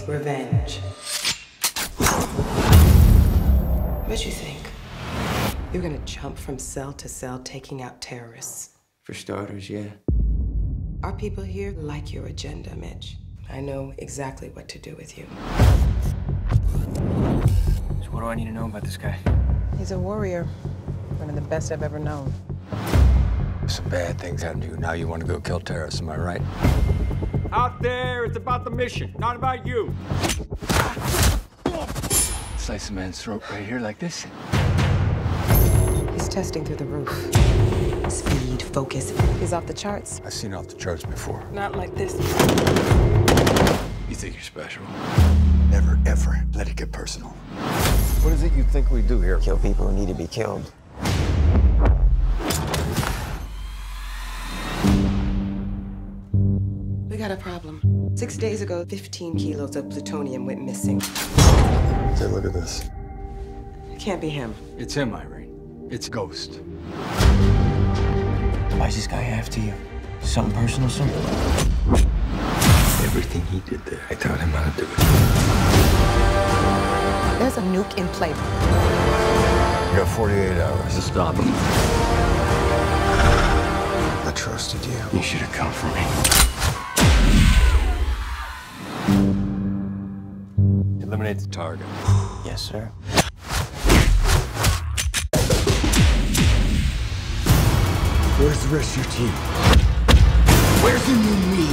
revenge. What you think? You're gonna jump from cell to cell taking out terrorists? For starters, yeah. Our people here like your agenda, Mitch. I know exactly what to do with you. So what do I need to know about this guy? He's a warrior. One of the best I've ever known. Some bad things happened to you. Now you want to go kill terrorists, am I right? Out there, it's about the mission, not about you. Slice a man's throat right here like this. He's testing through the roof. Speed, focus. He's off the charts. I've seen off the charts before. Not like this. You think you're special? Never, ever let it get personal. What is it you think we do here? Kill people who need to be killed. We got a problem. 6 days ago, 15 kilos of plutonium went missing. Say, look at this. It can't be him. It's him, Irene. It's Ghost. Why's this guy after you? Something personal, sir? Everything he did there, I taught him how to do it. There's a nuke in play. You got 48 hours to stop him. I trusted you. You should have come for me. Eliminate the target. Yes, sir. Where's the rest of your team? Where's the new me?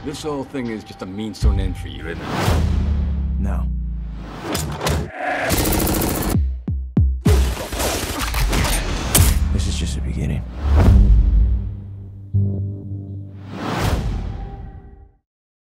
This whole thing is just a means to an end for you, isn't it? No. This is just the beginning.